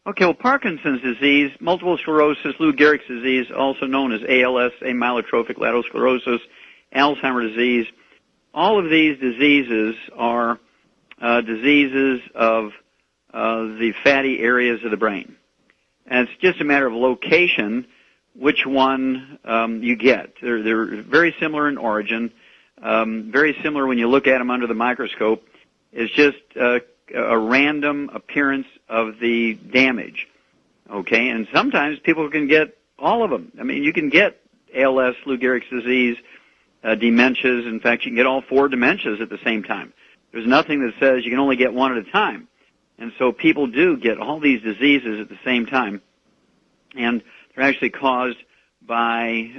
Okay, well, Parkinson's disease, multiple sclerosis, Lou Gehrig's disease, also known as ALS, amyotrophic lateral sclerosis, Alzheimer's disease, all of these diseases are diseases of the fatty areas of the brain. And it's just a matter of location, which one you get. They're very similar in origin, very similar when you look at them under the microscope. It's just a random appearance of the damage, okay? And sometimes people can get all of them. I mean, you can get ALS, Lou Gehrig's disease, dementias. In fact, you can get all four dementias at the same time. There's nothing that says you can only get one at a time. And so people do get all these diseases at the same time, and they're actually caused by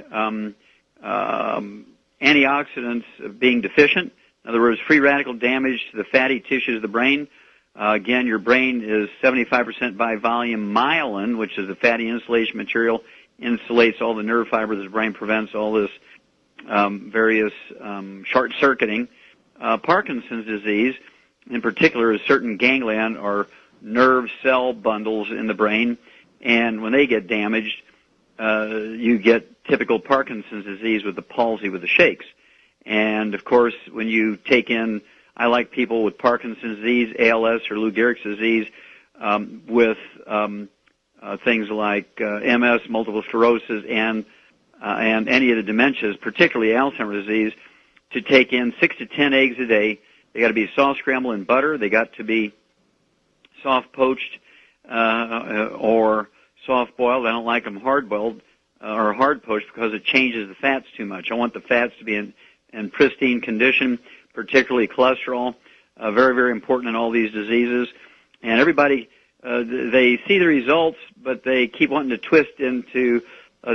antioxidants being deficient. In other words, free radical damage to the fatty tissues of the brain. Again, your brain is 75% by volume myelin, which is the fatty insulation material, insulates all the nerve fibers of the brain, prevents all this various short-circuiting. Parkinson's disease, in particular, is certain ganglion or nerve cell bundles in the brain, and when they get damaged, you get typical Parkinson's disease with the palsy, with the shakes. And, of course, when you take in, I like people with Parkinson's disease, ALS, or Lou Gehrig's disease, with things like MS, multiple sclerosis, and any of the dementias, particularly Alzheimer's disease, to take in 6 to 10 eggs a day. They got to be soft scrambled in butter. They got to be soft poached or soft boiled. I don't like them hard boiled or hard poached because it changes the fats too much. I want the fats to be in pristine condition, particularly cholesterol. Very, very important in all these diseases. And everybody, they see the results, but they keep wanting to twist into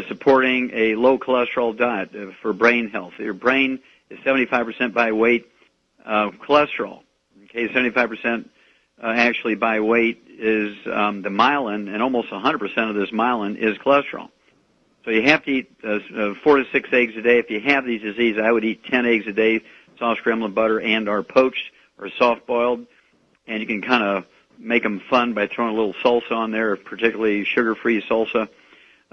supporting a low cholesterol diet for brain health. Your brain is 75% by weight cholesterol. Okay, 75% actually by weight is the myelin, and almost 100% of this myelin is cholesterol. So you have to eat 4 to 6 eggs a day. If you have these diseases, I would eat 10 eggs a day, soft scrambled butter, and or poached or soft boiled. And you can kind of make them fun by throwing a little salsa on there, particularly sugar-free salsa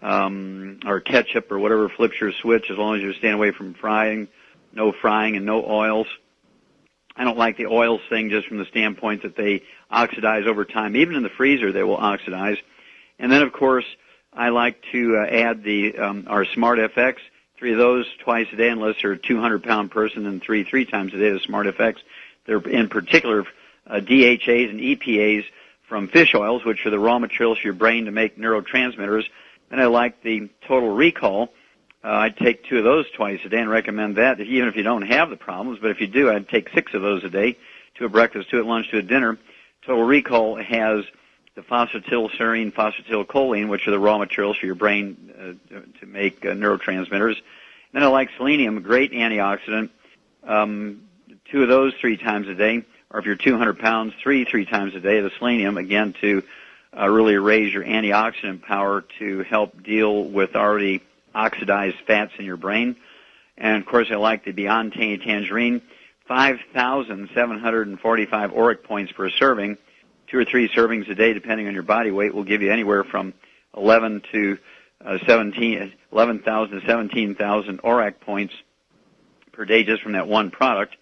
or ketchup or whatever flips your switch, as long as you're staying away from frying and no oils. I don't like the oils thing just from the standpoint that they oxidize over time. Even in the freezer, they will oxidize. And then, of course, I like to add our Smart FX, 3 of those twice a day, unless you're a 200-pound person, and 3 times a day, the Smart FX. They're in particular DHAs and EPAs from fish oils, which are the raw materials for your brain to make neurotransmitters. And I like the Total Recall. I take 2 of those twice a day and recommend that, even if you don't have the problems. But if you do, I'd take 6 of those a day, 2 at breakfast, 2 at lunch, 2 at dinner. Total Recall has the phosphatidylserine, phosphatidylcholine, which are the raw materials for your brain to make neurotransmitters. Then I like selenium, a great antioxidant. 2 of those 3 times a day, or if you're 200 pounds, 3 times a day, the selenium, again, to really raise your antioxidant power to help deal with already oxidized fats in your brain. And, of course, I like the Beyond Tangy Tangerine, 5,745 ORAC points per serving. 2 or 3 servings a day, depending on your body weight, will give you anywhere from 11,000 to 17,000 ORAC points per day just from that one product.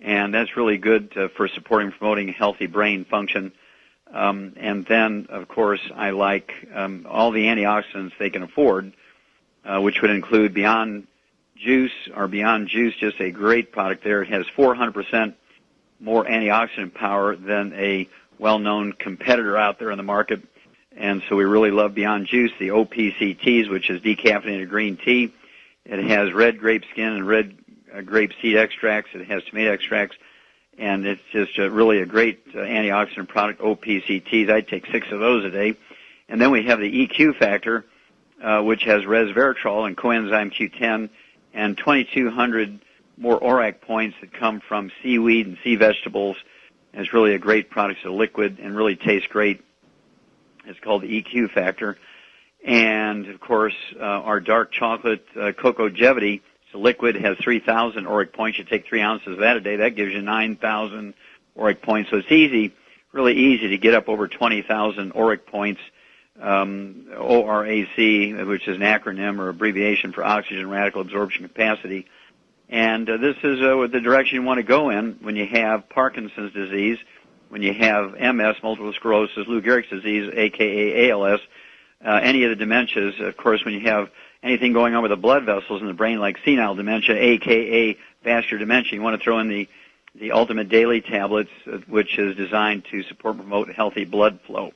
And that's really good for supporting and promoting healthy brain function. And then, of course, I like all the antioxidants they can afford, which would include Beyond Juice, or Beyond Juice, just a great product there. It has 400% more antioxidant power than a well-known competitor out there in the market. And so we really love Beyond Juice, the OPCTs, which is decaffeinated green tea. It has red grape skin and red grape seed extracts. It has tomato extracts. And it's just really a great antioxidant product, OPCTs. I'd take 6 of those a day. And then we have the EQ factor, which has resveratrol and coenzyme Q10 and 2,200 more ORAC points that come from seaweed and sea vegetables. And it's really a great product. It's a liquid and really tastes great. It's called the EQ factor. And, of course, our dark chocolate Cocogevity, it's a liquid, has 3,000 ORAC points. You take 3 ounces of that a day. That gives you 9,000 ORAC points. So it's easy, really easy to get up over 20,000 ORAC points ORAC, which is an acronym or abbreviation for oxygen radical absorption capacity. And this is the direction you want to go in when you have Parkinson's disease, when you have MS, multiple sclerosis, Lou Gehrig's disease, a.k.a. ALS, any of the dementias. Of course, when you have anything going on with the blood vessels in the brain like senile dementia, a.k.a. vascular dementia, you want to throw in the Ultimate Daily tablets, which is designed to support and promote healthy blood flow.